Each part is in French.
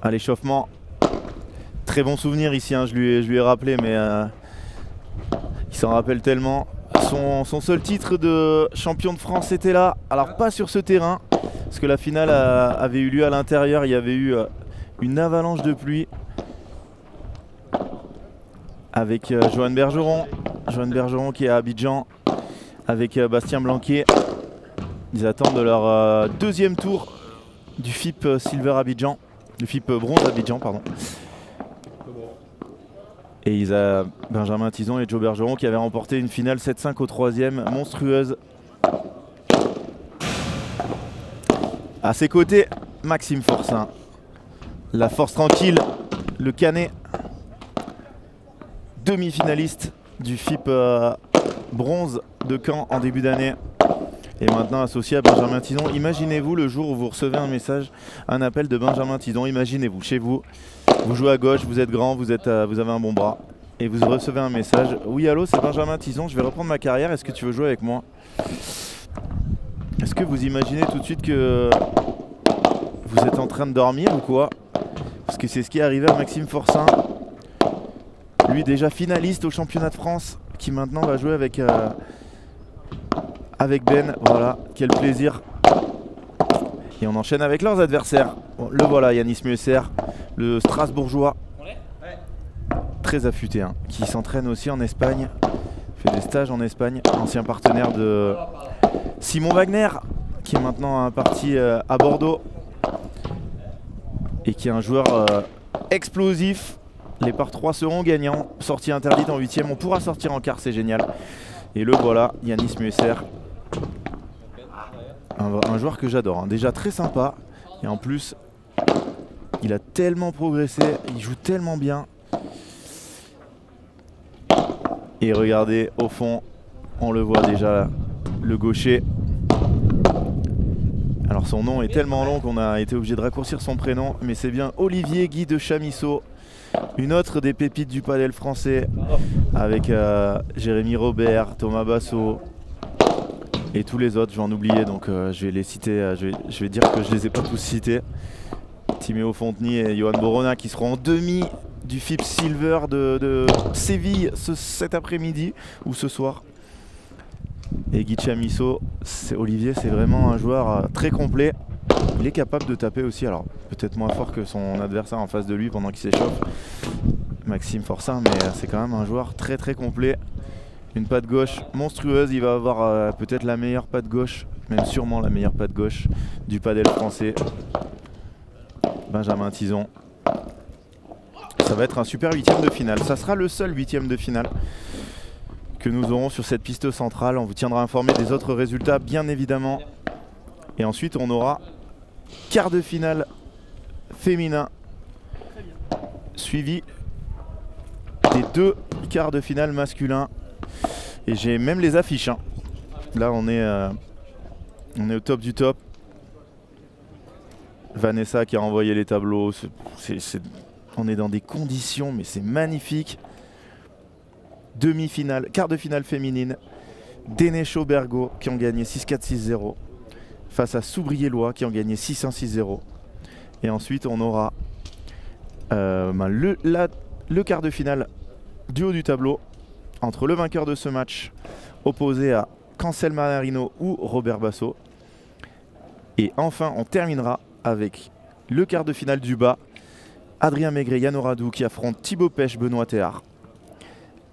à l'échauffement. Très bon souvenir ici, hein, je lui ai rappelé, mais il s'en rappelle tellement. Son seul titre de champion de France était là, alors pas sur ce terrain, parce que la finale avait eu lieu à l'intérieur, il y avait eu une avalanche de pluie avec Johan Bergeron qui est à Abidjan, avec Bastien Blanquet. Ils attendent leur deuxième tour du FIP Silver Abidjan, du FIP Bronze Abidjan, pardon. Et ils ont Benjamin Tison et Joe Bergeron qui avaient remporté une finale 7-5 au troisième, monstrueuse. À ses côtés, Maxime Forçin, la force tranquille, le Canet, demi-finaliste du FIP Bronze de Caen en début d'année. Et maintenant associé à Benjamin Tison. Imaginez-vous le jour où vous recevez un message, un appel de Benjamin Tison. Imaginez-vous chez vous, vous jouez à gauche, vous êtes grand, vous avez un bon bras. Et vous recevez un message. Oui, allô, c'est Benjamin Tison, je vais reprendre ma carrière. Est-ce que tu veux jouer avec moi? Est-ce que vous imaginez tout de suite que vous êtes en train de dormir ou quoi? Parce que c'est ce qui est arrivé à Maxime Forçin. Lui déjà finaliste au championnat de France, qui maintenant va jouer avec Ben. Voilà, quel plaisir. Et on enchaîne avec leurs adversaires. Bon, le voilà, Yanis Muesser, le Strasbourgeois. Très affûté, hein, qui s'entraîne aussi en Espagne. Fait des stages en Espagne. Ancien partenaire de Simon Wagner, qui est maintenant parti à Bordeaux. Et qui est un joueur explosif. Les par 3 seront gagnants. Sortie interdite en 8e. On pourra sortir en quart, c'est génial. Et le voilà, Yanis Muesser. Un joueur que j'adore, hein. Déjà très sympa. Et en plus, il a tellement progressé. Il joue tellement bien. Et regardez, au fond, on le voit déjà, le gaucher. Alors son nom est tellement long qu'on a été obligé de raccourcir son prénom. Mais c'est bien Olivier Guy de Chamisso. Une autre des pépites du padel français, avec Jérémy Robert, Thomas Bassot et tous les autres. Je vais en oublier, donc je vais les citer. Je vais dire que je les ai pas tous cités. Timéo Fonteny et Johan Borona qui seront en demi du FIP Silver de Séville cet après-midi ou ce soir. Et Guy Chamisso, Olivier, c'est vraiment un joueur très complet. Il est capable de taper aussi, alors peut-être moins fort que son adversaire en face de lui pendant qu'il s'échauffe, Maxime Forçin, mais c'est quand même un joueur très très complet. Une patte gauche monstrueuse, il va avoir peut-être la meilleure patte gauche, même sûrement la meilleure patte gauche du padel français. Benjamin Tison. Ça va être un super 8e de finale. Ça sera le seul 8e de finale que nous aurons sur cette piste centrale. On vous tiendra informé des autres résultats, bien évidemment. Et ensuite, on aura quart de finale féminin, suivi des 2 quarts de finale masculins. Et j'ai même les affiches, hein. Là, on est au top du top. Vanessa qui a envoyé les tableaux. On est dans des conditions, mais c'est magnifique. Demi-finale, quart de finale féminine. Dénéchaud Bergo qui ont gagné 6-4, 6-0. Face à Soubrier-Lois qui ont gagné 6-1, 6-0. Et ensuite, on aura le quart de finale du haut du tableau entre le vainqueur de ce match opposé à Cancel Manarino ou Robert Bassot. Et enfin, on terminera avec le quart de finale du bas. Adrien Maigret, Yann Oradou qui affronte Thibaut Pêche, Benoît Théard.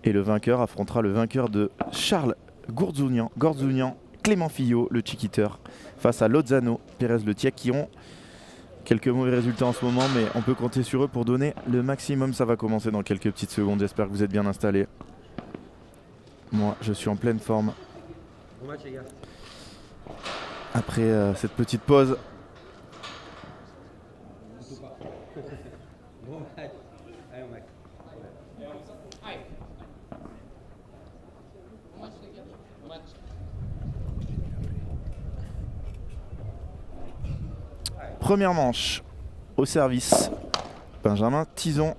Et le vainqueur affrontera le vainqueur de Charles Gourzounian, Clément Fillot, le chiquiteur, face à Lozano, Pérez Le Tiec, qui ont quelques mauvais résultats en ce moment, mais on peut compter sur eux pour donner le maximum. Ça va commencer dans quelques petites secondes. J'espère que vous êtes bien installés. Moi, je suis en pleine forme. Bon match, les gars. Après cette petite pause. Bon match. Allez, on match. Première manche au service. Benjamin Tison.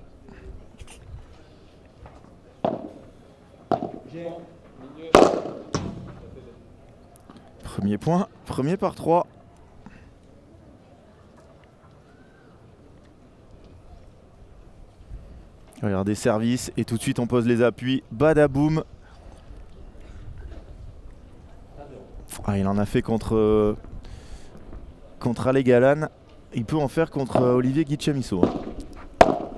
Premier point, premier par 3. Regardez, service, et tout de suite on pose les appuis. Badaboum. Ah, il en a fait contre Ale Galan. Il peut en faire contre Olivier Guichamisso.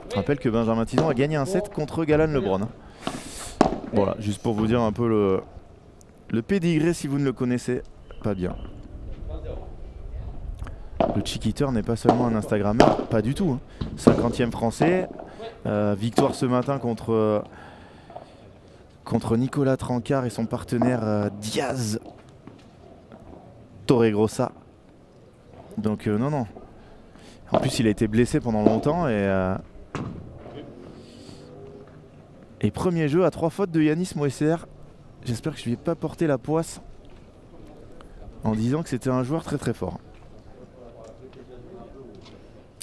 Je rappelle que Benjamin Tison a gagné un set contre Galan Lebron. Voilà, juste pour vous dire un peu le pédigré si vous ne le connaissez pas bien. Le Chiquiteur n'est pas seulement un Instagrammeur, pas du tout. 50e français. Victoire ce matin contre Nicolas Trancard et son partenaire Diaz Torregrossa. Donc non, non. En plus, il a été blessé pendant longtemps et premier jeu à 3 fautes de Yanis Moesser. J'espère que je ne lui ai pas porté la poisse en disant que c'était un joueur très très fort.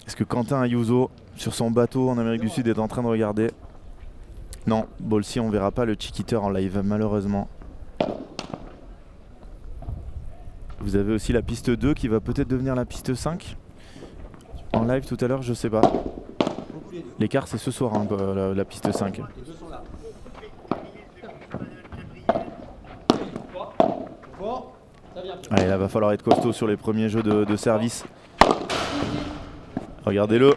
Est-ce que Quentin Ayuso, sur son bateau en Amérique du Sud, est en train de regarder? Non, Bolsi, on ne verra pas le Chiquiteur en live, malheureusement. Vous avez aussi la piste 2 qui va peut-être devenir la piste 5. En live tout à l'heure, je sais pas. L'écart, c'est ce soir, hein, la piste 5. Allez, là, va falloir être costaud sur les premiers jeux de service. Regardez-le.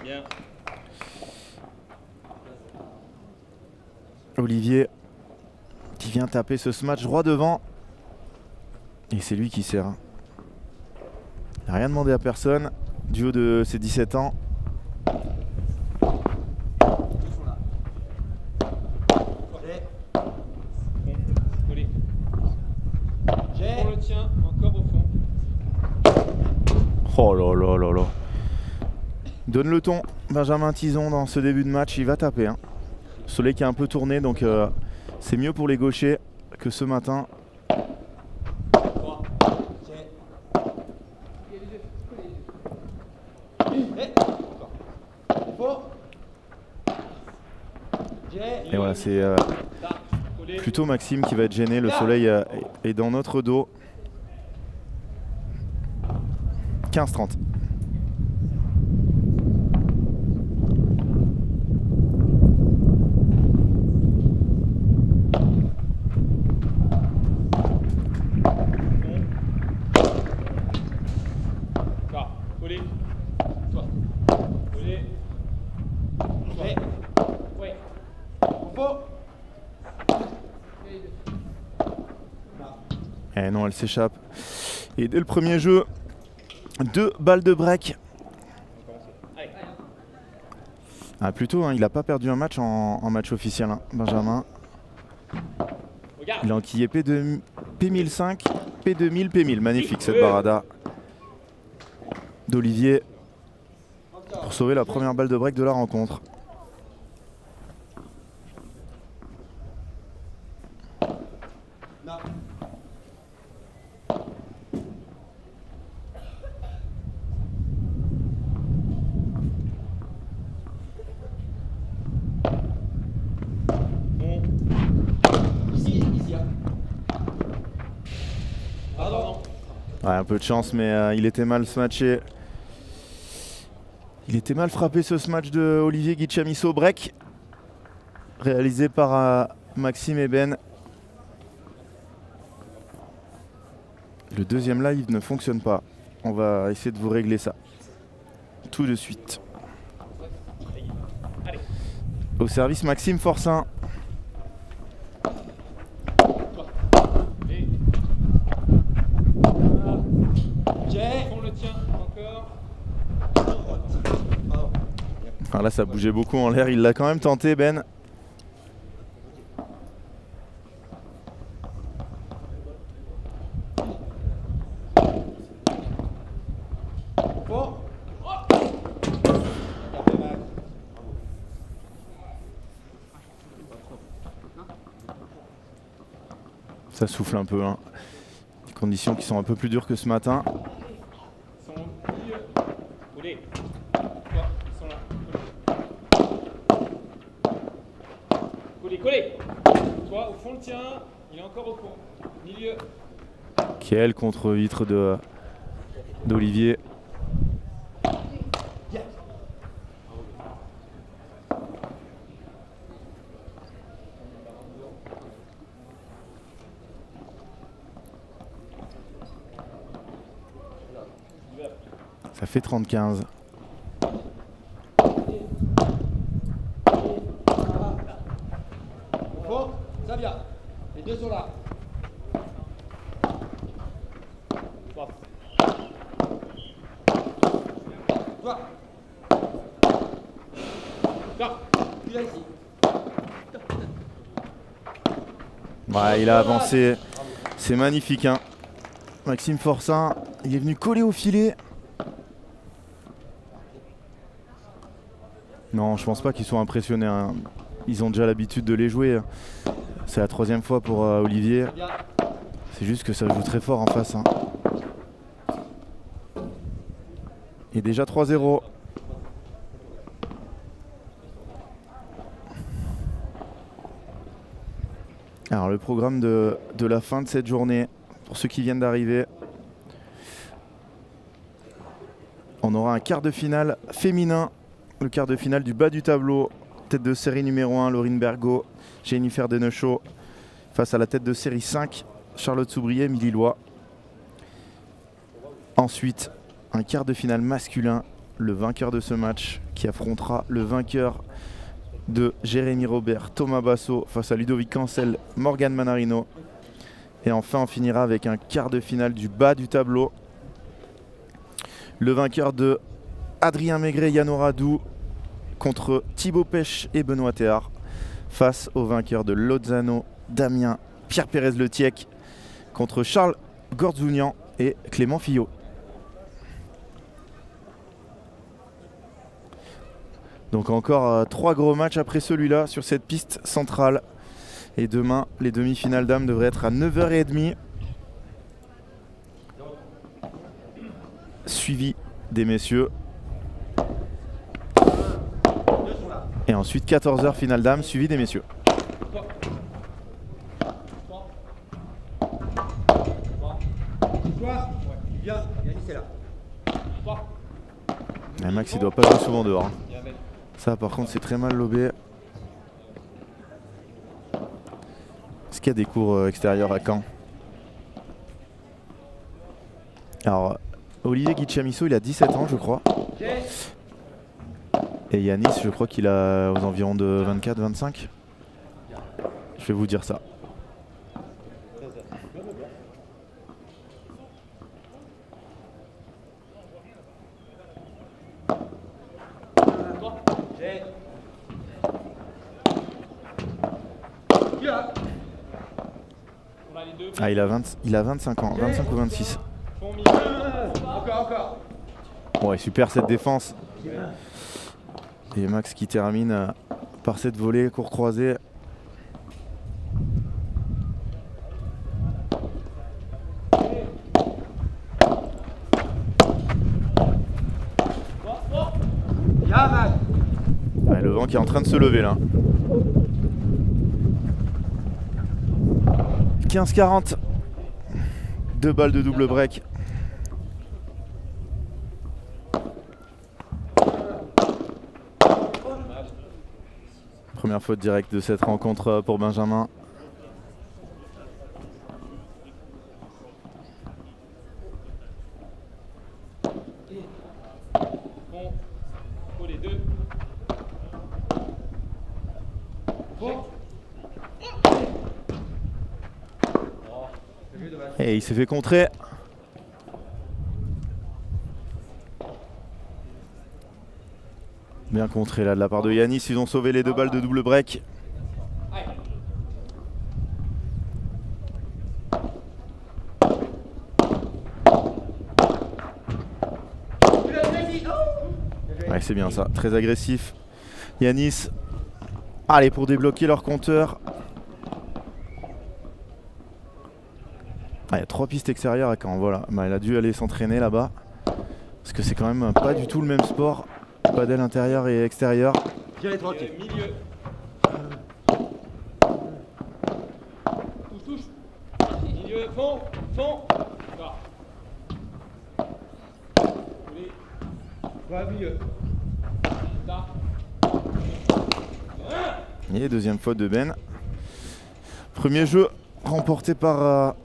Olivier qui vient taper ce smash droit devant. Et c'est lui qui sert. Il n'a rien demandé à personne. Du haut de ses 17 ans. On le tient encore au fond. Oh là là là là. Donne le ton, Benjamin Tison, dans ce début de match. Il va taper. Hein. Soleil qui a un peu tourné, donc c'est mieux pour les gauchers que ce matin. Et voilà, c'est plutôt Maxime qui va être gêné. Le soleil est dans notre dos. 15-30. Et non, elle s'échappe. Et dès le premier jeu, 2 balles de break. Ah, plutôt, hein, il n'a pas perdu un match en match officiel, hein, Benjamin. Il a enquillé P1005, P2000, P1000. Magnifique cette barada d'Olivier pour sauver la première balle de break de la rencontre. Ouais, un peu de chance, mais il était mal smatché. Il était mal frappé ce smash de Olivier Guichamisso. Break réalisé par Maxime et Ben. Le deuxième live ne fonctionne pas. On va essayer de vous régler ça tout de suite. Au service, Maxime Forcin. On le tient encore. Enfin, là, ça bougeait beaucoup en l'air. Il l'a quand même tenté, Ben. Ça souffle un peu, hein. Des conditions qui sont un peu plus dures que ce matin. Collé. Toi, au fond le tien, il est encore au fond. Milieu. Quel contre-vitre d'Olivier. Ça fait 30-15. Bon, ça vient. Les deux sont là. Toi. Là. Tu l'as ici. Ouais, il a avancé. C'est magnifique, hein. Maxime Forçin, il est venu coller au filet. Non, je pense pas qu'ils soient impressionnés, hein. Ils ont déjà l'habitude de les jouer. C'est la 3e fois pour Olivier. C'est juste que ça joue très fort en face, hein. Et déjà 3-0. Alors le programme de la fin de cette journée, pour ceux qui viennent d'arriver. On aura un quart de finale féminin, le quart de finale du bas du tableau. Tête de série numéro 1, Laurine Bergot, Jennifer Denechaud, face à la tête de série 5, Charlotte Soubrier, Émilie Loy. Ensuite, un quart de finale masculin, le vainqueur de ce match qui affrontera le vainqueur de Jérémy Robert, Thomas Basso face à Ludovic Cancel, Morgane Manarino. Et enfin, on finira avec un quart de finale du bas du tableau. Le vainqueur de Adrien Maigret, Yann Radou contre Thibaut Pêche et Benoît Théard face au vainqueur de Lozano, Damien, Pierre Pérez-Le Tiec contre Charles Gorzounian et Clément Fillot. Donc encore 3 gros matchs après celui-là sur cette piste centrale. Et demain, les demi-finales dames devraient être à 9h30. Suivi des messieurs. Et ensuite 14h finale dames, suivi des messieurs. Et Max il doit pas jouer souvent dehors, hein. Ça par contre c'est très mal lobé. Est-ce qu'il y a des cours extérieurs à Caen? Alors Olivier Guichamisso il a 17 ans je crois. Et Yanis je crois qu'il a aux environs de 24-25. Je vais vous dire ça. Ah il a 25 ans, 25 ou 26. Ouais super cette défense. Et Max qui termine par cette volée court croisée. Ouais, le vent qui est en train de se lever là. 15-40. 2 balles de double break. Première faute directe de cette rencontre pour Benjamin. Et il s'est fait contrer. Bien contré là de la part de Yanis, ils ont sauvé les 2 balles de double break. Ouais, c'est bien ça, très agressif. Yanis, allez pour débloquer leur compteur. Ah, il y a 3 pistes extérieures à Caen, voilà. Bah, elle a dû aller s'entraîner là-bas. Parce que c'est quand même pas du tout le même sport. Padel intérieur et extérieur. Tirez tranquille. Milieu. Touche. Milieu, fond. Là. Ouais, milieu. Là. Et deuxième faute de Ben. Premier jeu remporté par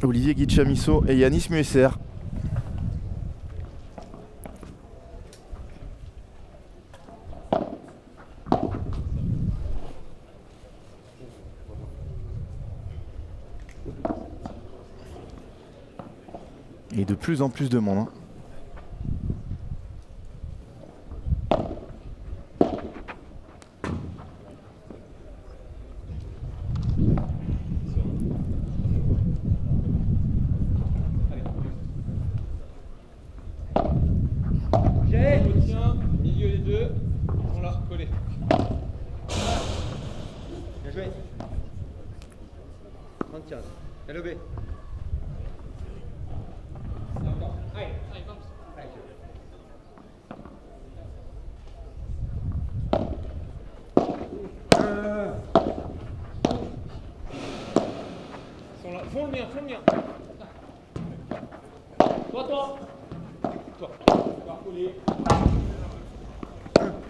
Olivier Guichamisso et Yanis Muesser. Et de plus en plus de monde. Hein. Tiens, milieu les deux. Ils sont là, collés. Bien joué. 35. LOB. Allez, allez, vamos. Ils sont là. Font le mien, font le mien. Toi, toi. Toi. Toi, collé.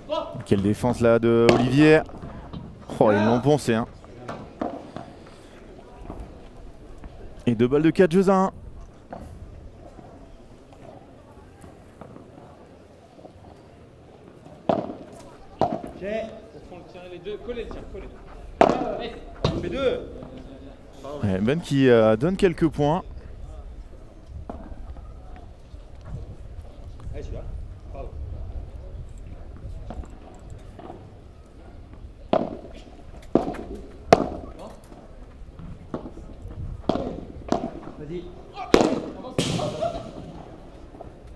Toi. Quelle défense là de Olivier. Oh, ils l'ont poncé. Hein. Et 2 balles de 4 jeux à 1. Au fond le tien, les deux. Collez le tien, collez. Allez. On fait 2. Ouais, Ben qui donne quelques points. Allez, celui-là. Pardon. Vas-y.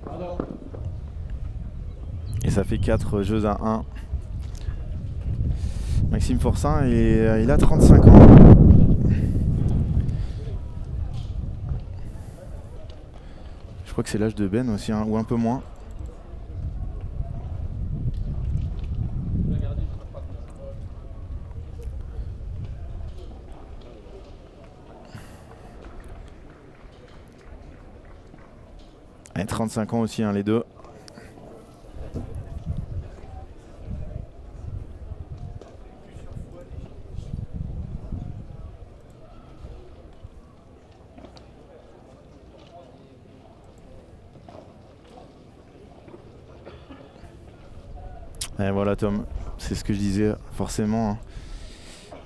Pardon. Et ça fait 4 jeux à 1. Maxime Forçin, il a 35 ans. Je crois que c'est l'âge de Ben aussi, hein, ou un peu moins. Et 35 ans aussi, hein, les deux. Et voilà Tom, c'est ce que je disais, forcément, hein,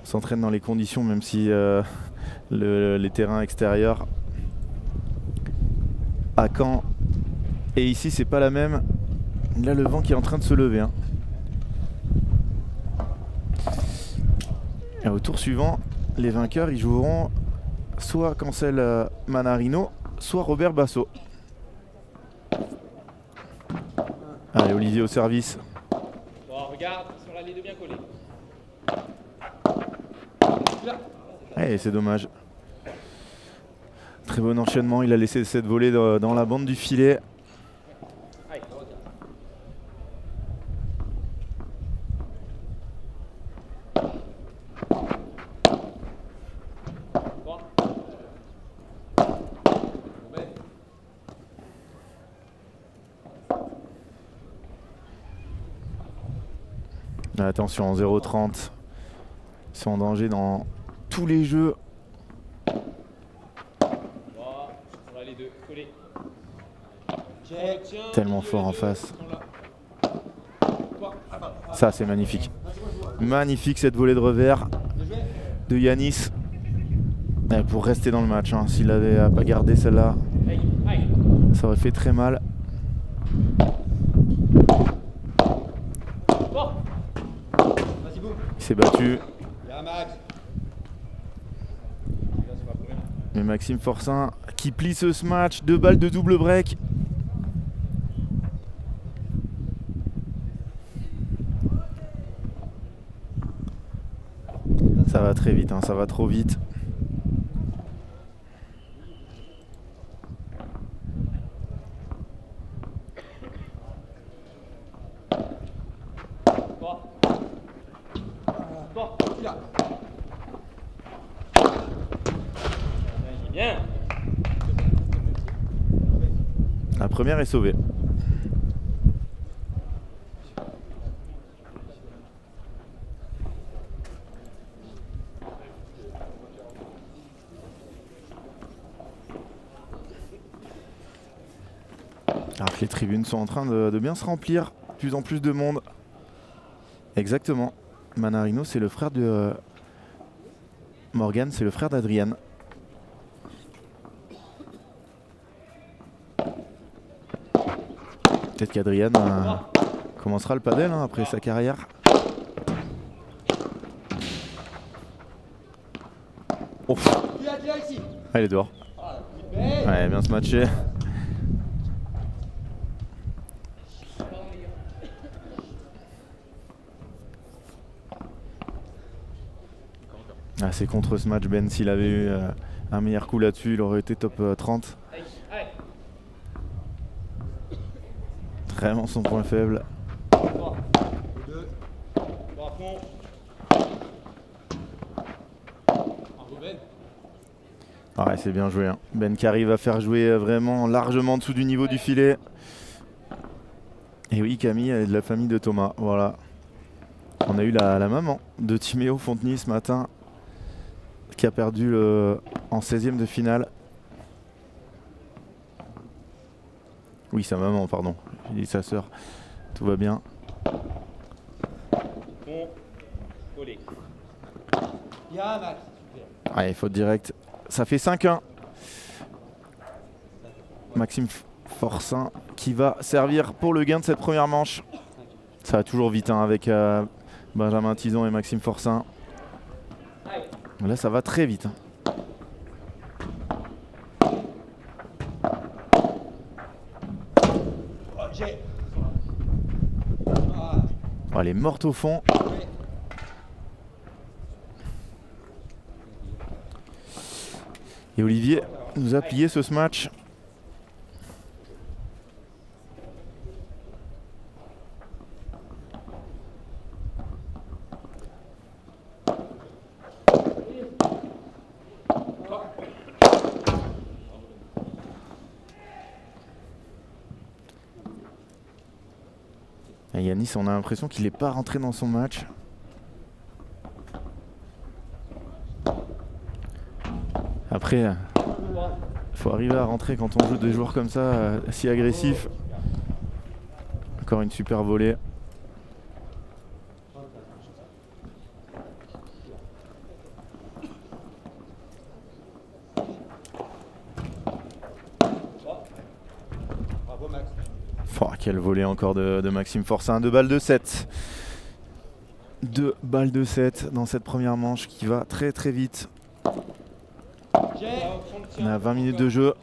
on s'entraîne dans les conditions, même si les terrains extérieurs à Caen et ici c'est pas la même. Là le vent qui est en train de se lever. Hein. Et au tour suivant, les vainqueurs ils joueront soit Cancel Manarino, soit Robert Basso. Allez Olivier au service. Bon, regarde, ils sont là les deux bien collés. Eh, c'est dommage. Très bon enchaînement, il a laissé cette volée dans la bande du filet. Allez, Attention, 0,30. Ils sont en danger dans tous les jeux. bon, ils sont là les deux collés. Tiens, Tellement milieu fort les en deux, face. ils sont là. Toi, Ça, c'est magnifique. Magnifique cette volée de revers de Yanis. Pour rester dans le match. Hein. S'il n'avait pas gardé celle-là, allez, allez. ça aurait fait très mal. Toi. Vas-y, boum. Il s'est battu. Bien, Max. Mais Maxime Forçin qui plie ce match. 2 balles de double break. Ça va très vite, hein, ça va trop vite. Toi. Toi. Là. Il est bien. La première est sauvée. Alors que les tribunes sont en train de bien se remplir, plus en plus de monde. Exactement. Manarino, c'est le frère de Morgan, c'est le frère d'Adrian. Peut-être qu'Adrian commencera le padel hein, après sa carrière. Oh. Ici. Elle est dehors. Ouais, bien se matcher. Ah, c'est contre ce match, Ben. S'il avait eu un meilleur coup là-dessus, il aurait été top 30. Vraiment son point faible. Ouais, c'est bien joué. Hein. Ben qui arrive à faire jouer vraiment largement en dessous du niveau du filet. Et oui, Camille elle est de la famille de Thomas. Voilà. On a eu la maman de Timéo Fontenay ce matin qui a perdu en 16e de finale. Oui, sa maman, pardon. J'ai dit sa sœur. Tout va bien. Allez, faute directe. Ça fait 5-1. Maxime Forçin qui va servir pour le gain de cette première manche. Ça va toujours vite hein, avec Benjamin Tison et Maxime Forçin. Là, ça va très vite. Hein. Oh, elle est morte au fond. Et Olivier nous a plié ce match. Et Yanis, on a l'impression qu'il n'est pas rentré dans son match. Après, il faut arriver à rentrer quand on joue des joueurs comme ça, si agressifs. Encore une super volée. Bravo Max. Oh, quelle volée encore de Maxime Forçin. 2 balles de 7. 2 balles de 7 dans cette première manche qui va très très vite. On a 20 minutes de jeu.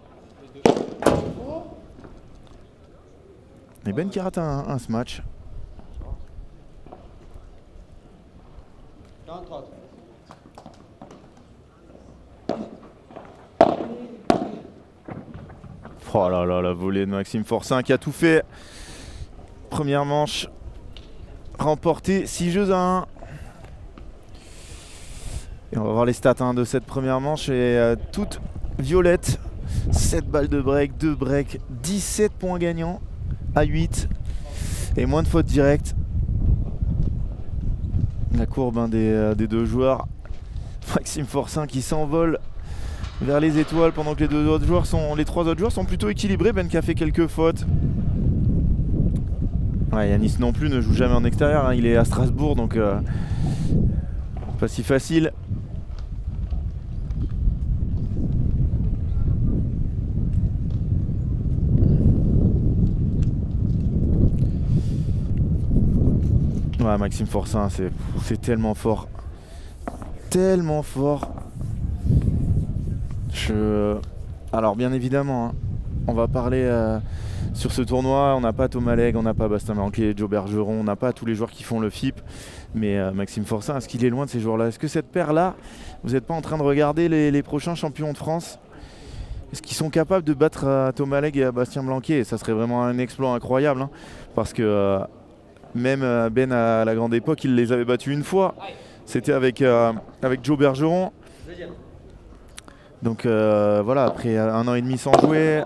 Et Ben qui rate un ce match. Oh là là, la volée de Maxime Forçin qui a tout fait. Première manche remportée 6 jeux à 1. Et on va voir les stats hein, de cette première manche. Et toute violette. 7 balles de break, 2 breaks, 17 points gagnants à 8. Et moins de fautes directes. La courbe hein, des 2 joueurs. Maxime Forçin qui s'envole vers les étoiles pendant que les 3 autres joueurs sont plutôt équilibrés. Ben qui a fait quelques fautes. Ouais, Yanis non plus ne joue jamais en extérieur. Hein. Il est à Strasbourg donc pas si facile. Ouais, Maxime Forçin, c'est tellement fort. Tellement fort. Alors bien évidemment, hein, on va parler sur ce tournoi. On n'a pas Thomas Legge, on n'a pas Bastien Blanquet, Joe Bergeron, on n'a pas tous les joueurs qui font le FIP. Mais Maxime Forçin, est-ce qu'il est loin de ces joueurs-là? Est-ce que cette paire-là, vous n'êtes pas en train de regarder les prochains champions de France? Est-ce qu'ils sont capables de battre Thomas Legge et Bastien Blanquet? Ça serait vraiment un exploit incroyable. Hein, parce que même Ben à la grande époque, il les avait battus une fois. C'était avec Joe Bergeron. Donc voilà, après 1 an et demi sans jouer,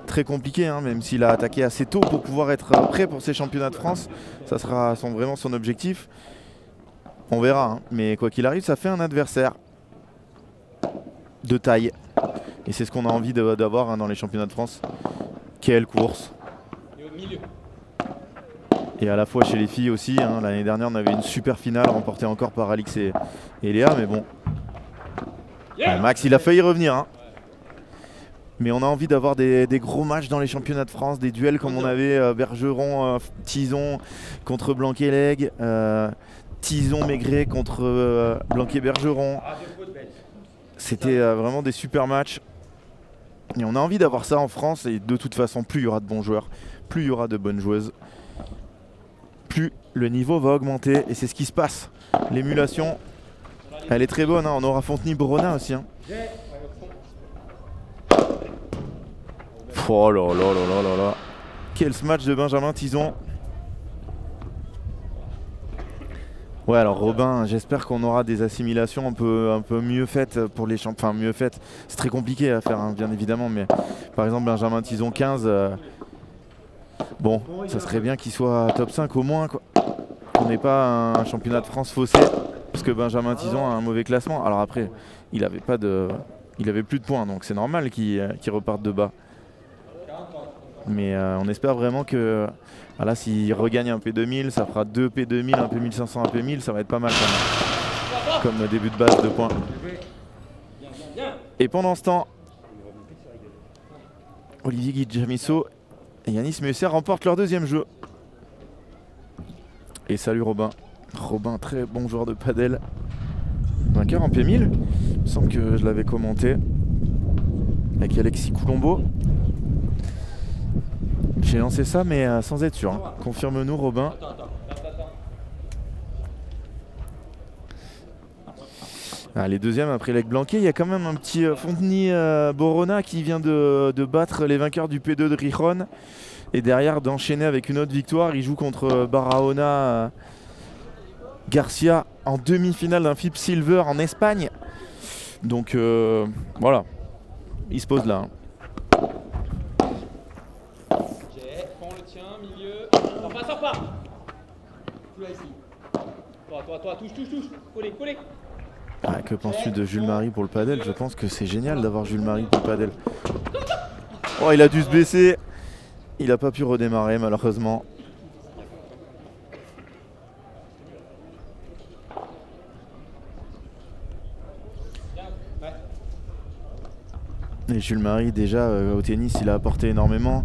très compliqué, hein, même s'il a attaqué assez tôt pour pouvoir être prêt pour ces championnats de France. Ça sera vraiment son objectif. On verra, hein, mais quoi qu'il arrive, ça fait un adversaire de taille. Et c'est ce qu'on a envie d'avoir hein, dans les championnats de France. Quelle course! Et à la fois chez les filles aussi, hein, l'année dernière on avait une super finale remportée encore par Alix et Léa, mais bon. Ouais, Max il a failli revenir. Hein. Mais on a envie d'avoir des gros matchs dans les championnats de France, des duels comme on avait Bergeron, Tison contre Blanquet-Leg, Tison Maigret contre Blanquet-Bergeron. C'était vraiment des super matchs. Et on a envie d'avoir ça en France, et de toute façon, plus il y aura de bons joueurs, plus il y aura de bonnes joueuses, plus le niveau va augmenter, et c'est ce qui se passe. L'émulation, elle est très bonne, hein. On aura Fontenay-Brona aussi. Hein. Oh là là là là là. Quel match de Benjamin Tison. Ouais, alors Robin, j'espère qu'on aura des assimilations un peu mieux faites pour les champions. Enfin, mieux faites, c'est très compliqué à faire, hein, bien évidemment, mais par exemple Benjamin Tison 15, bon, ça serait bien qu'il soit top 5 au moins, quoi. On n'est pas un championnat de France faussé, parce que Benjamin Tison a un mauvais classement. Alors après, il avait plus de points, donc c'est normal qu'il reparte de bas. Mais on espère vraiment que voilà, s'il regagne un P2000, ça fera 2 P2000, un P1500, un P1000, ça va être pas mal quand même, comme début de base de points. Et pendant ce temps, Olivier Guidjamisso et Yanis Musser remportent leur deuxième jeu. Et salut Robin. Robin, très bon joueur de padel. Vainqueur en P1000. Il me semble que je l'avais commenté avec Alexis Coulombo. J'ai lancé ça mais sans être sûr. Hein. Confirme-nous Robin. Les deuxièmes après Lec Blanquet, il y a quand même un petit Fontenay-Brona qui vient de battre les vainqueurs du P2 de Rijon. Et derrière d'enchaîner avec une autre victoire. Il joue contre Barahona Garcia en demi-finale d'un FIP Silver en Espagne. Donc voilà, il se pose là. Hein. Sors pas. Tout là ici. Toi, touche. Collez. Ah, que penses-tu de Jules Marie pour le padel? Je pense que c'est génial d'avoir Jules Marie pour le padel. Oh, il a dû se baisser. Il n'a pas pu redémarrer malheureusement. Et Jules Marie déjà au tennis il a apporté énormément.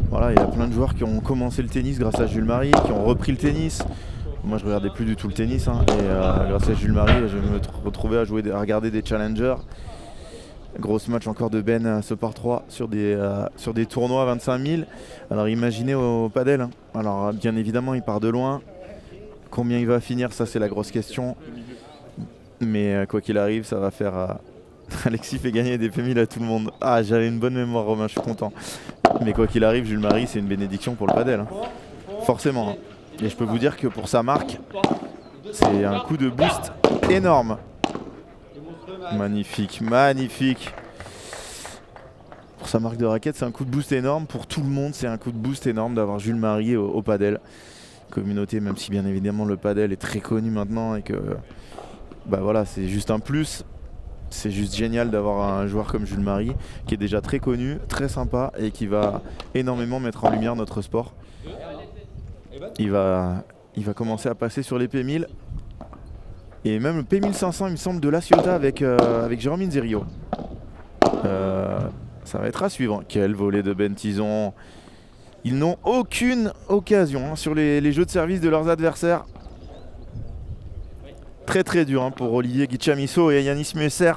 Voilà, il y a plein de joueurs qui ont commencé le tennis grâce à Jules Marie, qui ont repris le tennis. Moi je regardais plus du tout le tennis hein, et grâce à Jules Marie je vais me retrouver à regarder des challengers. Gros match encore de Ben ce par 3 sur des tournois à 25 000. Alors imaginez au padel. Hein. Alors bien évidemment il part de loin. Combien il va finir, ça c'est la grosse question. Mais quoi qu'il arrive ça va faire... Alexis fait gagner des P1000 à tout le monde. Ah, j'avais une bonne mémoire Romain, je suis content. Mais quoi qu'il arrive, Jules Marie c'est une bénédiction pour le padel. Hein. Forcément. Hein. Et je peux vous dire que pour sa marque, c'est un coup de boost énorme. Magnifique. Pour sa marque de raquette, c'est un coup de boost énorme. Pour tout le monde, c'est un coup de boost énorme d'avoir Jules Marie au padel. Communauté, même si bien évidemment le padel est très connu maintenant et que bah voilà, c'est juste un plus. C'est juste génial d'avoir un joueur comme Jules Marie qui est déjà très connu, très sympa et qui va énormément mettre en lumière notre sport. Il va commencer à passer sur les P1000 et même le P1500 il me semble de La Ciotat avec Jérôme Inzerio. Ça va être à suivre. Quel volet de Ben Tison. Ils n'ont aucune occasion hein, sur les jeux de service de leurs adversaires. Très dur hein, pour Olivier Guidjamisso et Yanis Musser.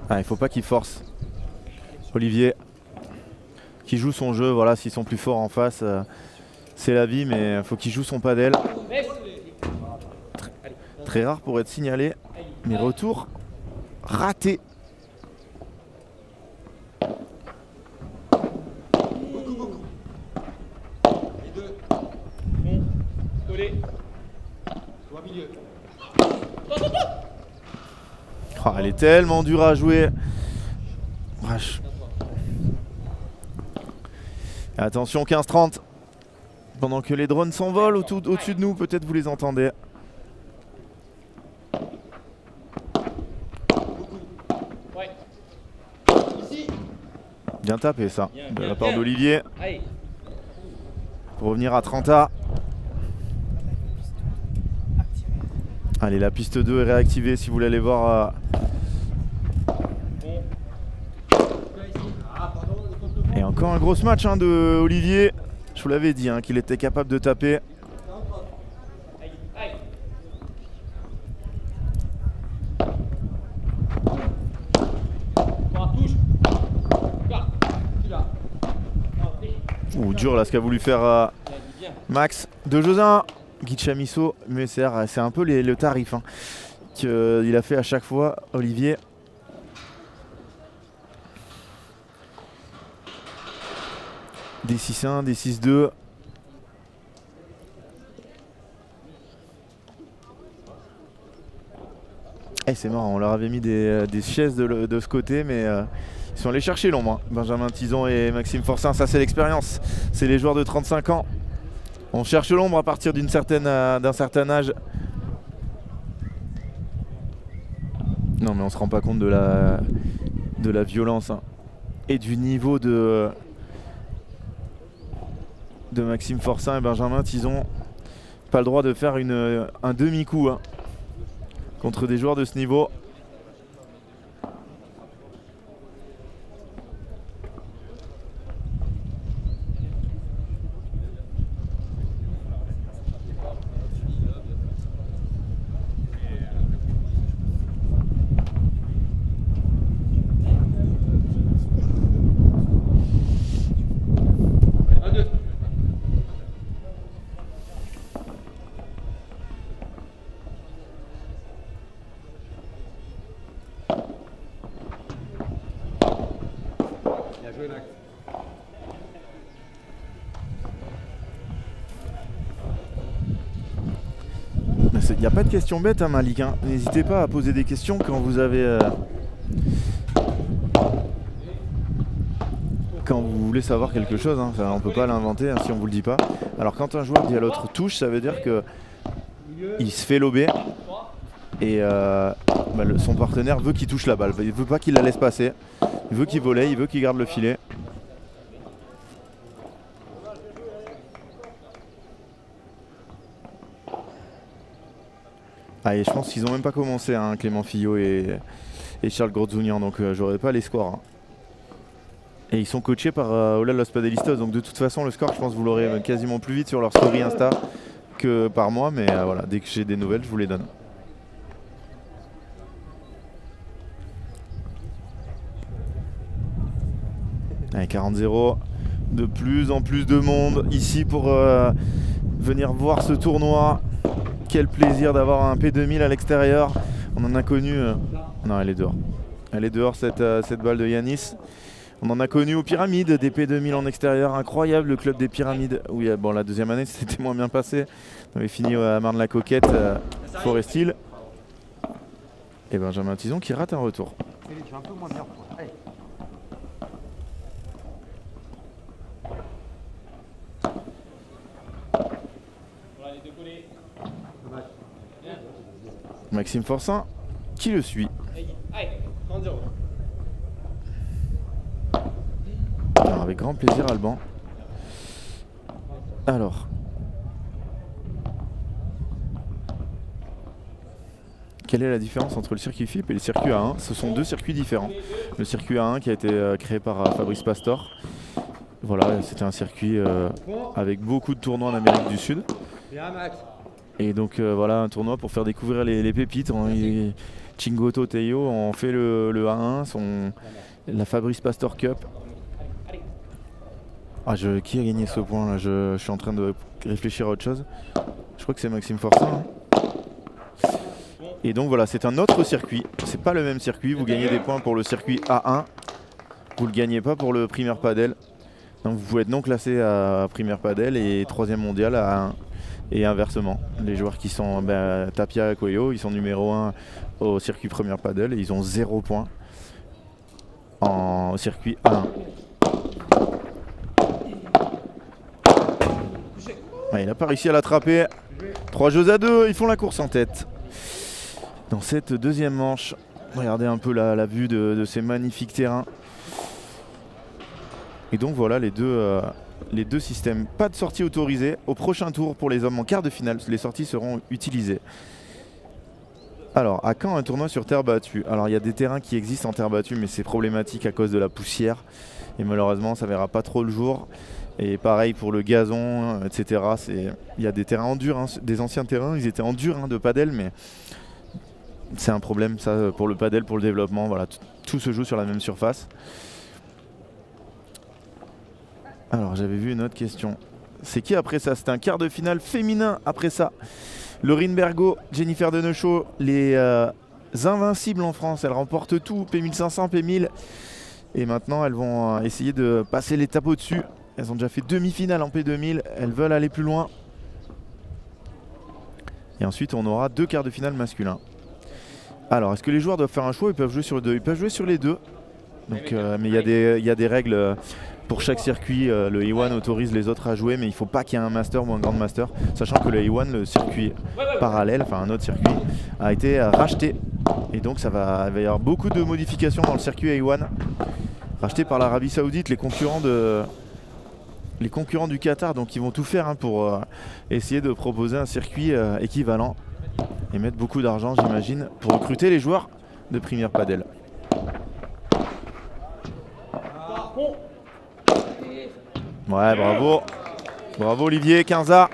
Ah, il faut pas qu'il force. Olivier qui joue son jeu, voilà, s'ils sont plus forts en face, c'est la vie, mais il faut qu'il joue son padel. Très rare pour être signalé, mais retour raté. Oh, elle est tellement dure à jouer. Wesh. Attention 15-30. Pendant que les drones s'envolent au-dessus de nous, peut-être vous les entendez. Bien tapé ça, de la part d'Olivier. Pour revenir à 30A. Allez, la piste 2 est réactivée si vous voulez aller voir. Et encore un gros match hein, de Olivier. Je vous l'avais dit hein, qu'il était capable de taper. Ouh, dur là ce qu'a voulu faire Max. 2 jeux 1. Guy de Chamisso, mais c'est un peu le tarif hein, qu'il a fait à chaque fois, Olivier. Des 6-1, des 6-2. Eh, c'est marrant, on leur avait mis des chaises de ce côté, mais ils sont allés chercher l'ombre. Hein. Benjamin Tison et Maxime Forcin, ça c'est l'expérience. C'est les joueurs de 35 ans. On cherche l'ombre à partir d'un certain âge. Non mais on se rend pas compte de la violence hein, et du niveau de Maxime Forcin et Benjamin Tison. Pas le droit de faire un demi-coup hein, contre des joueurs de ce niveau. Il n'y a pas de questions bêtes hein, Malik. Hein. N'hésitez pas à poser des questions quand vous avez... Quand vous voulez savoir quelque chose, hein. On ne peut pas l'inventer hein, si on ne vous le dit pas. Alors quand un joueur dit à l'autre touche, ça veut dire que il se fait lober et son partenaire veut qu'il touche la balle. Il veut pas qu'il la laisse passer. Il veut qu'il volley, il veut qu'il garde le filet. Ah, et je pense qu'ils n'ont même pas commencé, hein, Clément Fillot et Charles Grozunian, donc j'aurais pas les scores. Hein. Et ils sont coachés par Ola Los Padelistas, donc de toute façon le score, je pense que vous l'aurez quasiment plus vite sur leur story Insta que par moi, mais voilà, dès que j'ai des nouvelles, je vous les donne. Allez, 40-0, de plus en plus de monde ici pour venir voir ce tournoi. Quel plaisir d'avoir un P2000 à l'extérieur. On en a connu... Non, elle est dehors. Elle est dehors cette balle de Yanis. On en a connu aux Pyramides, des P2000 en extérieur. Incroyable, le club des Pyramides. Oui, bon, la deuxième année, c'était moins bien passé. On avait fini à Marne-la-Coquette, Forest Hill. Et Benjamin Tison qui rate un retour. Maxime Forcin qui le suit. Alors, avec grand plaisir Alban. Alors. Quelle est la différence entre le circuit FIP et le circuit A1? Ce sont deux circuits différents. Le circuit A1 qui a été créé par Fabrice Pastor. Voilà, c'était un circuit avec beaucoup de tournois en Amérique du Sud. Et donc voilà, un tournoi pour faire découvrir les pépites. Chingoto Teio ont fait le A1, la Fabrice Pastor Cup. Ah, qui a gagné ce point là? Je suis en train de réfléchir à autre chose. Je crois que c'est Maxime Forcin. Hein. Et donc voilà, c'est un autre circuit. C'est pas le même circuit. Vous gagnez des points pour le circuit A1. Vous ne le gagnez pas pour le Premier Padel. Donc vous pouvez être non classé à Premier Padel et 3e mondial à A1. Et inversement, les joueurs qui sont Tapia et Coelho, ils sont numéro 1 au circuit Premier Padel et ils ont 0 points au circuit A1. Ouais, il n'a pas réussi à l'attraper. 3 jeux à 2, ils font la course en tête. Dans cette deuxième manche, regardez un peu la vue de ces magnifiques terrains. Et donc voilà les deux systèmes. Pas de sortie autorisée. Au prochain tour pour les hommes en quart de finale, les sorties seront utilisées. Alors, à quand un tournoi sur terre battue? Alors, il y a des terrains qui existent en terre battue, mais c'est problématique à cause de la poussière. Et malheureusement, ça verra pas trop le jour. Et pareil pour le gazon, etc. Il y a des terrains en dur, hein, des anciens terrains, ils étaient en dur hein, de padel, mais c'est un problème ça pour le padel, pour le développement. Voilà, tout se joue sur la même surface. Alors, j'avais vu une autre question. C'est qui après ça? C'était un quart de finale féminin après ça. Laurine Bergot, Jennifer Denechaud, les invincibles en France. Elles remportent tout, P1500, P1000. Et maintenant, elles vont essayer de passer l'étape au-dessus. Elles ont déjà fait demi-finale en P2000. Elles veulent aller plus loin. Et ensuite, on aura 2 quarts de finale masculins. Alors, est-ce que les joueurs doivent faire un choix? Ils peuvent jouer sur 2. Ils peuvent jouer sur les 2. Donc, mais il y a des règles pour chaque circuit. Le E1 autorise les autres à jouer, mais il ne faut pas qu'il y ait un master ou un grand master. Sachant que le E1, le circuit parallèle, enfin un autre circuit, a été racheté. Et donc, il va y avoir beaucoup de modifications dans le circuit E1. Racheté par l'Arabie Saoudite, les concurrents du Qatar. Donc, ils vont tout faire hein, pour essayer de proposer un circuit équivalent. Et mettre beaucoup d'argent, j'imagine, pour recruter les joueurs de Premier Padel. Ouais, bravo. Bravo Olivier, 15A.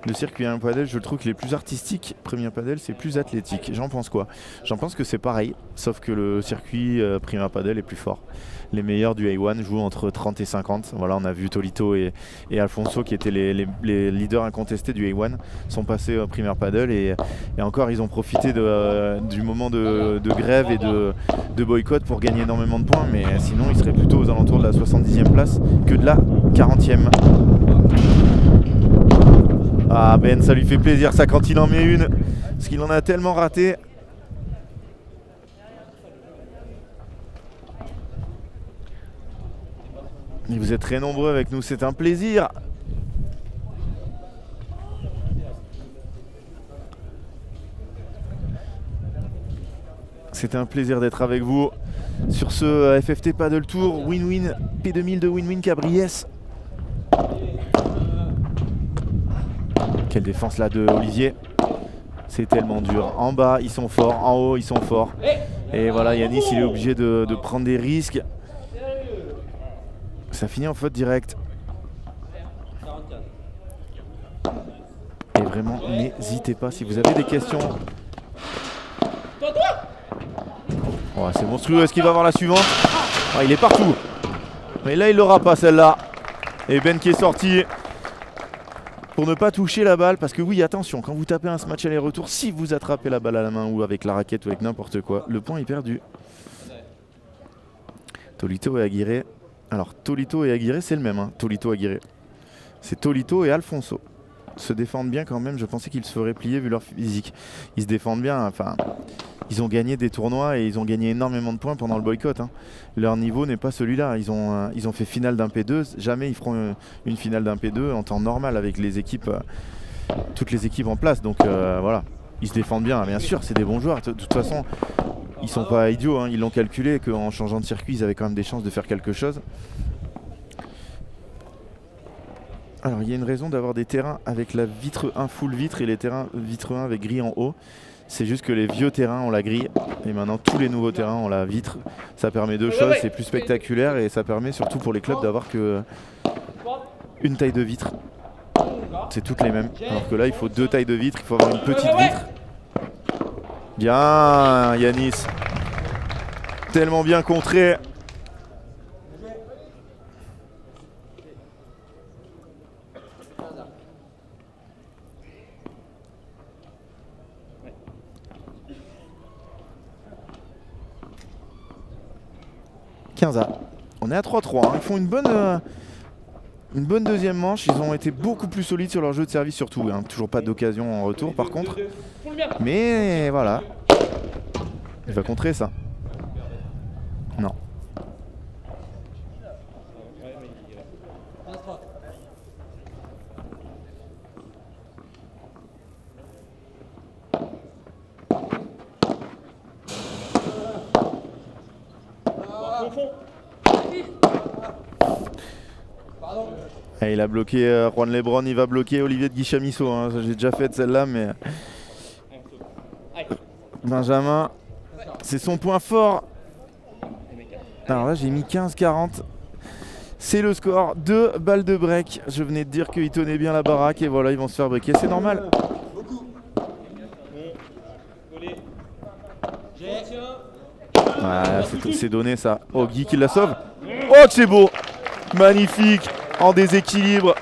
Le circuit à un padel, je trouve qu'il est plus artistique. Premier Padel, c'est plus athlétique. J'en pense quoi? J'en pense que c'est pareil, sauf que le circuit Premier Padel est plus fort. Les meilleurs du A1 jouent entre 30 et 50. Voilà, on a vu Tolito et Alfonso qui étaient les leaders incontestés du A1 sont passés au Premier Padel et encore ils ont profité du moment de grève et de boycott pour gagner énormément de points, mais sinon ils seraient plutôt aux alentours de la 70e place que de la 40e. Ah Ben, ça lui fait plaisir ça quand il en met une, parce qu'il en a tellement raté. Et vous êtes très nombreux avec nous, c'est un plaisir. C'est un plaisir d'être avec vous sur ce FFT Padel Tour Win-Win P2000 de Win-Win Cabriès. Quelle défense là de Olivier. C'est tellement dur. En bas, ils sont forts. En haut, ils sont forts. Et voilà, Yanis, il est obligé de prendre des risques. Ça finit en faute directe. Et vraiment, n'hésitez pas si vous avez des questions. Oh, c'est monstrueux. Est-ce qu'il va avoir la suivante? Oh, il est partout. Mais là, il l'aura pas celle-là. Et Ben qui est sorti pour ne pas toucher la balle. Parce que oui, attention, quand vous tapez un smash aller-retour, si vous attrapez la balle à la main ou avec la raquette ou avec n'importe quoi, le point est perdu. Tolito et Aguirre. Alors Tolito et Aguirre, c'est le même, hein. Tolito Aguirre. C'est Tolito et Alfonso. Se défendent bien quand même, je pensais qu'ils se feraient plier vu leur physique. Ils se défendent bien, enfin, ils ont gagné des tournois et ils ont gagné énormément de points pendant le boycott. Hein. Leur niveau n'est pas celui-là. Ils ont fait finale d'un P2, jamais ils feront une finale d'un P2 en temps normal avec les équipes, toutes les équipes en place. Donc voilà, ils se défendent bien, bien sûr, c'est des bons joueurs. De toute façon, ils sont pas idiots, hein. Ils l'ont calculé qu'en changeant de circuit, ils avaient quand même des chances de faire quelque chose. Alors il y a une raison d'avoir des terrains avec la vitre 1 full vitre et les terrains vitre 1 avec grille en haut. C'est juste que les vieux terrains ont la grille et maintenant tous les nouveaux terrains ont la vitre. Ça permet deux choses, c'est plus spectaculaire et ça permet surtout pour les clubs d'avoir que une taille de vitre. C'est toutes les mêmes. Alors que là il faut 2 tailles de vitre, il faut avoir une petite vitre. Bien Yanis. Tellement bien contré. On est à 3-3. Hein. Ils font une bonne deuxième manche. Ils ont été beaucoup plus solides sur leur jeu de service surtout. Hein. Toujours pas d'occasion en retour par contre. Mais voilà. Il va contrer ça. Non. Et il a bloqué Juan Lebron, il va bloquer Olivier de Guichamisso. Hein. J'ai déjà fait celle-là, mais Benjamin, c'est son point fort. Alors là, j'ai mis 15-40. C'est le score. 2 balles de break. Je venais de dire qu'ils tenaient bien la baraque et voilà, ils vont se faire breaker. C'est normal. Voilà, c'est donné ça. Oh, Guy qui la sauve. Oh, que c'est beau. Magnifique. En déséquilibre.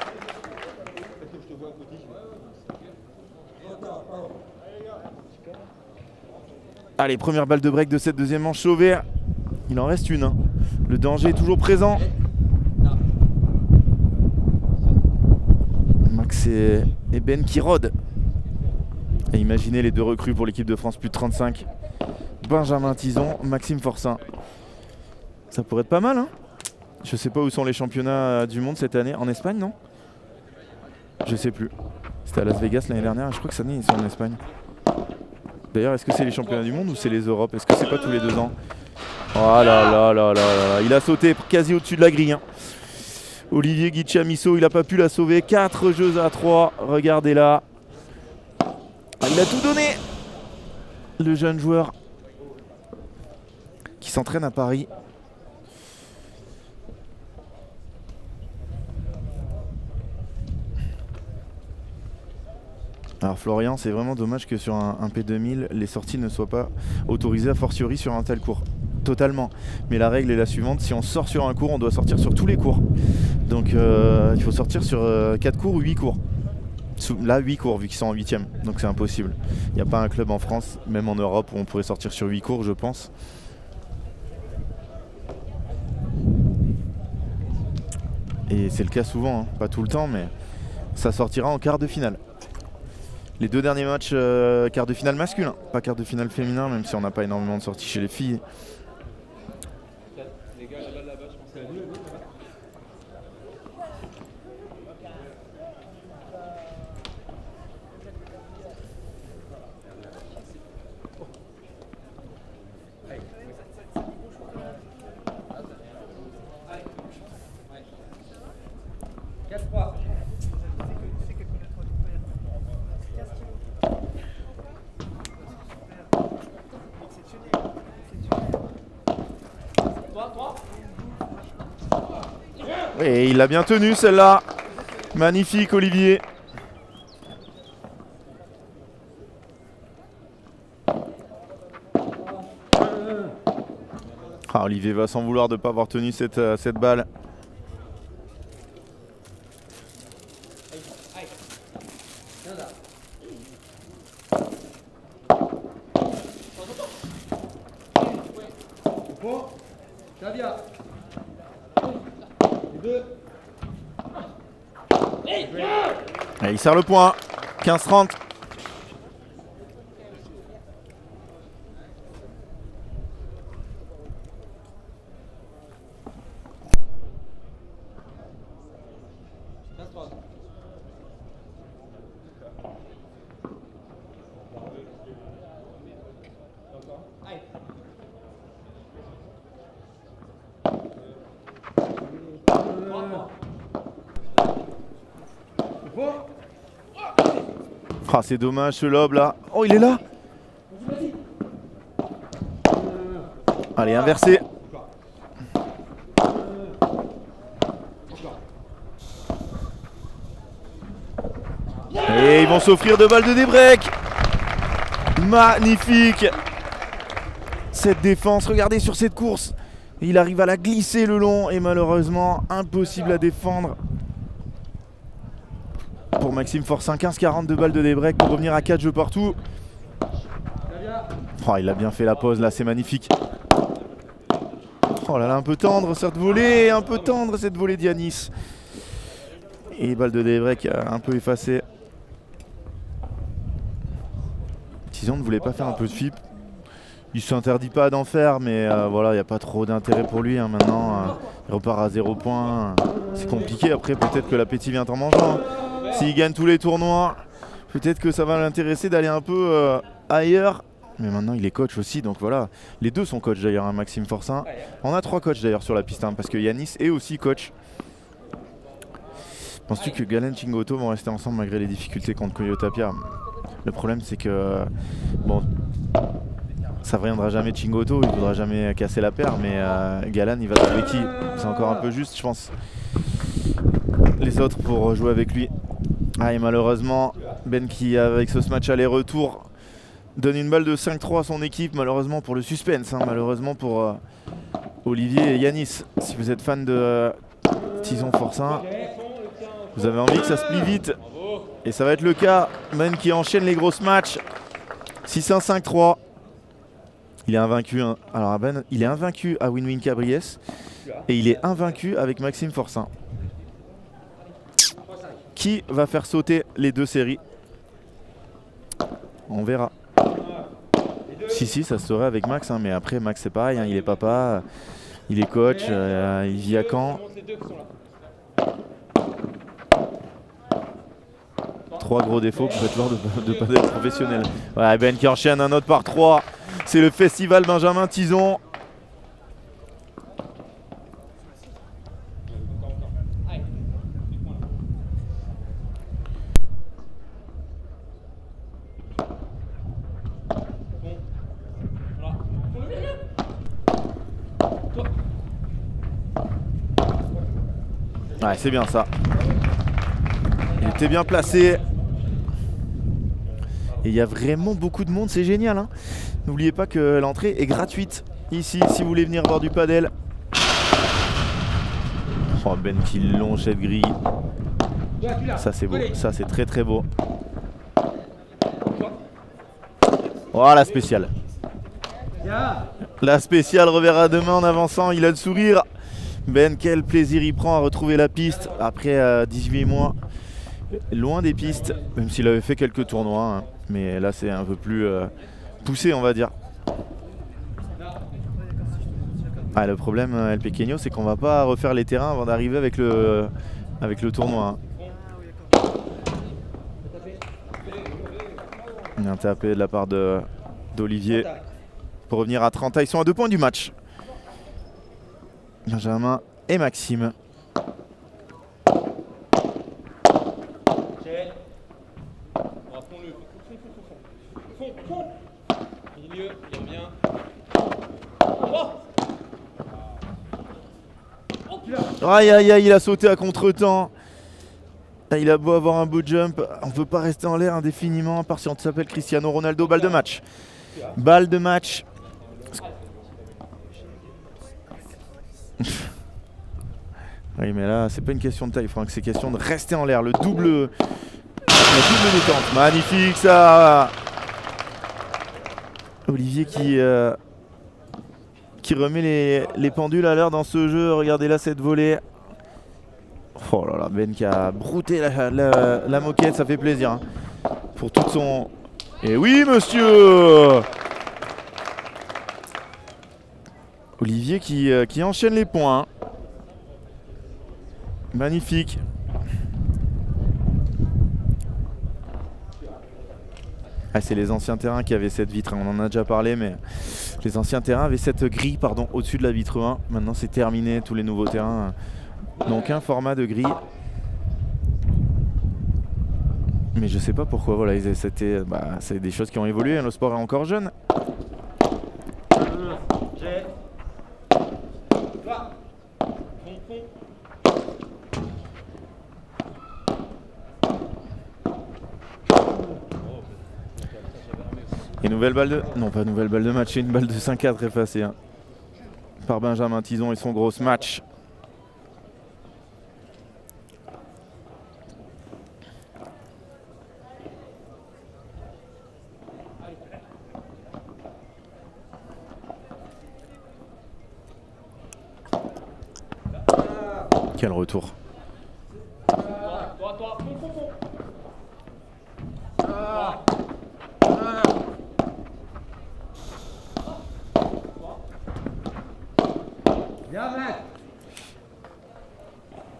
Allez, première balle de break de cette deuxième manche sauvée. Il en reste une. Hein. Le danger est toujours présent. Max et Ben qui rôdent. Et imaginez les deux recrues pour l'équipe de France plus de 35. Benjamin Tison, Maxime Forçin. Ça pourrait être pas mal, hein. Je sais pas où sont les championnats du monde cette année. En Espagne, non? Je sais plus. C'était à Las Vegas l'année dernière. Je crois que cette année ils sont en Espagne. D'ailleurs, est-ce que c'est les championnats du monde ou c'est les Europes? Est-ce que c'est pas tous les 2 ans? Oh là là là là là. Il a sauté quasi au-dessus de la grille. Hein. Olivier Guichamisso, il n'a pas pu la sauver. 4 jeux à 3. Regardez là. Ah, il a tout donné. Le jeune joueur qui s'entraîne à Paris. Alors Florian, c'est vraiment dommage que sur un P2000, les sorties ne soient pas autorisées a fortiori sur un tel cours. Totalement. Mais la règle est la suivante, si on sort sur un cours, on doit sortir sur tous les cours. Donc il faut sortir sur 4 cours ou 8 cours. Là 8 cours vu qu'ils sont en 8ème, donc c'est impossible. Il n'y a pas un club en France, même en Europe, où on pourrait sortir sur 8 cours je pense. Et c'est le cas souvent, hein. Pas tout le temps, mais ça sortira en quart de finale. Les 2 derniers matchs, quart de finale masculin, pas quart de finale féminin, même si on n'a pas énormément de sorties chez les filles. Les gars, là-bas, je pense à nous. Et il l'a bien tenu celle-là. Magnifique Olivier. Ah, Olivier va s'en vouloir de ne pas avoir tenu cette balle. Et il serre le point. 15-30. Ah, c'est dommage ce lob là. Oh, il est là. Allez, inversé. Et ils vont s'offrir 2 balles de débreak. Magnifique. Cette défense, regardez sur cette course. Il arrive à la glisser le long et malheureusement impossible à défendre. Pour Maxime Forçin, 15-40, 2 balles de débreak pour revenir à 4 jeux partout. Oh, il a bien fait la pause là, c'est magnifique. Oh là là, un peu tendre cette volée, un peu tendre cette volée d'Yanis. Et balle de débreak un peu effacée. Tison ne voulait pas faire un peu de flip. Il s'interdit pas d'en faire, mais voilà, il n'y a pas trop d'intérêt pour lui. Hein, maintenant, il repart à 0 points. C'est compliqué, après peut-être que l'appétit vient en mangeant. Hein. S'il gagne tous les tournois, peut-être que ça va l'intéresser d'aller un peu ailleurs. Mais maintenant il est coach aussi, donc voilà. Les deux sont coach d'ailleurs, hein, Maxime Forçin. On a 3 coachs d'ailleurs sur la piste, hein, parce que Yanis est aussi coach. Penses-tu que Galen et Chingoto vont rester ensemble malgré les difficultés contre Koyo Tapia? Le problème c'est que bon, Ça ne reviendra jamais de Chingoto, il ne voudra jamais casser la paire, mais Galan il va trouver qui. C'est encore un peu juste je pense. Les autres pour jouer avec lui. Ah, et malheureusement, Ben qui avec ce match aller-retour donne une balle de 5-3 à son équipe, malheureusement pour le suspense, hein, malheureusement pour Olivier et Yanis. Si vous êtes fan de Tison Forçin, vous avez envie que ça se plie vite. Et ça va être le cas. Ben qui enchaîne les grosses matchs. 6-1, 5-3. Il est invaincu. Hein. Alors Ben, il est invaincu à Win-Win Cabriès. Et il est invaincu avec Maxime Forçin. Qui va faire sauter les deux séries? On verra. Si, ça se saurait avec Max, hein, mais après Max c'est pareil, hein, il est papa, il est coach, il vit à Caen. 3 gros défauts pour être joueur de padel professionnel. Ouais, Ben qui enchaîne un autre par 3. C'est le festival Benjamin Tison. Ouais, c'est bien ça. Il était bien placé. Et il y a vraiment beaucoup de monde, c'est génial. Hein. N'oubliez pas que l'entrée est gratuite ici si vous voulez venir voir du padel. Oh, Ben qui longe cette grille. Ça c'est beau, ça c'est très très beau. Oh la spéciale. La spéciale reverra demain en avançant, il a le sourire. Ben, quel plaisir il prend à retrouver la piste après 18 mois. Loin des pistes, même s'il avait fait quelques tournois. Hein. Mais là c'est un peu plus poussé on va dire. Ah, le problème El Pequeño c'est qu'on va pas refaire les terrains avant d'arriver avec le tournoi. Hein. Un tapé de la part d'Olivier pour revenir à 30. Ils sont à 2 points du match. Benjamin et Maxime. Milieu, il revient. Aïe aïe aïe, il a sauté à contre-temps. Il a beau avoir un beau jump, on ne peut pas rester en l'air indéfiniment, à part si on s'appelle Cristiano Ronaldo. Balle de match. Balle de match. Oui, mais là, c'est pas une question de taille, Franck, c'est question de rester en l'air. La double détente. Magnifique, ça. Olivier qui remet les pendules à l'heure dans ce jeu. Regardez là cette volée. Oh là là, Ben qui a brouté la moquette, ça fait plaisir. Hein. Pour tout son... Et oui, monsieur. Olivier qui enchaîne les points. Magnifique. Ah, c'est les anciens terrains qui avaient cette vitre, hein. On en a déjà parlé, mais les anciens terrains avaient cette grille au-dessus de la vitre 1. Maintenant c'est terminé, tous les nouveaux terrains n'ont qu'un format de grille. Mais je sais pas pourquoi, voilà, c'est des choses qui ont évolué, hein. Le sport est encore jeune. Et nouvelle balle de... Non, pas nouvelle balle de match, c'est une balle de 5-4 effacée. Hein. Par Benjamin Tison et son gros match. Quel retour.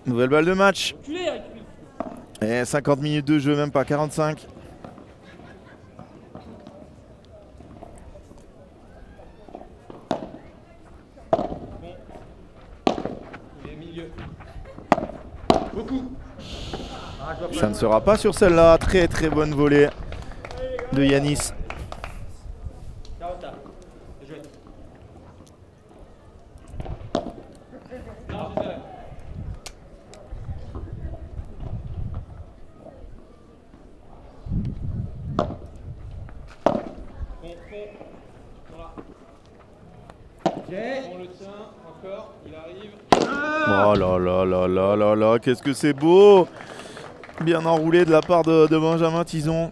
Nouvelle balle de match. Et 50 minutes de jeu, même pas 45. Ça ne sera pas sur celle-là. Très très bonne volée de Yanis. là là là là là là, qu'est-ce que c'est beau! Bien enroulé de la part de Benjamin Tison.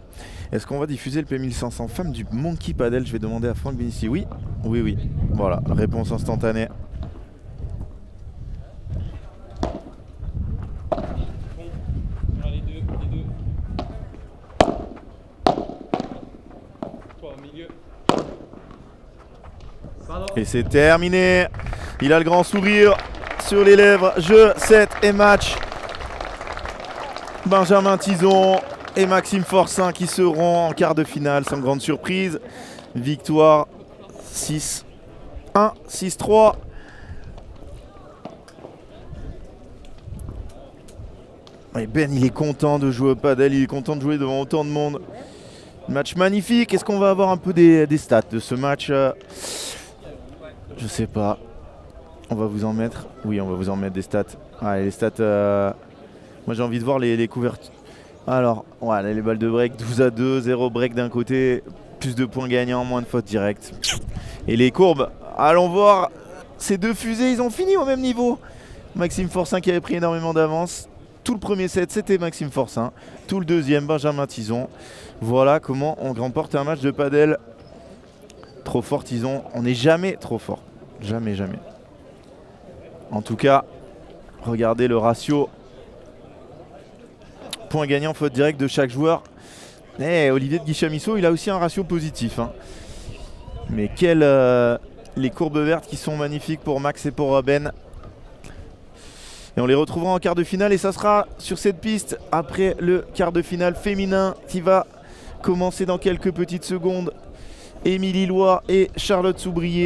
Est-ce qu'on va diffuser le P1500 femmes du Monkey Padel? Je vais demander à Franck Benici. Oui, oui, oui. Voilà, réponse instantanée. Bon, les deux. Toi au milieu. Pardon. Et c'est terminé. Il a le grand sourire sur les lèvres. Jeu, 7 et match. Benjamin Tison et Maxime Forçin qui seront en quart de finale sans grande surprise. Victoire 6-1, 6-3. Et Ben, il est content de jouer au padel, il est content de jouer devant autant de monde. Match magnifique. Est-ce qu'on va avoir un peu des stats de ce match? Je sais pas. On va vous en mettre. Oui, on va vous en mettre des stats. Allez, les stats. Moi, j'ai envie de voir les couvertures. Alors, voilà, les balles de break, 12-2, 0 break d'un côté, plus de points gagnants, moins de fautes directes. Et les courbes, allons voir. Ces deux fusées, ils ont fini au même niveau. Maxime Forçin qui avait pris énormément d'avance. Tout le premier set, c'était Maxime Forçin. Tout le deuxième, Benjamin Tison. Voilà comment on remporte un match de padel. Trop fort, Tison. On n'est jamais trop fort. Jamais, jamais. En tout cas, regardez le ratio. Point gagnant, faute directe de chaque joueur. Et Olivier de Guichamisso, il a aussi un ratio positif. Hein. Mais les courbes vertes qui sont magnifiques pour Max et pour Ben. Et on les retrouvera en quart de finale. Et ça sera sur cette piste après le quart de finale féminin qui va commencer dans quelques petites secondes. Émilie Loy et Charlotte Soubrier.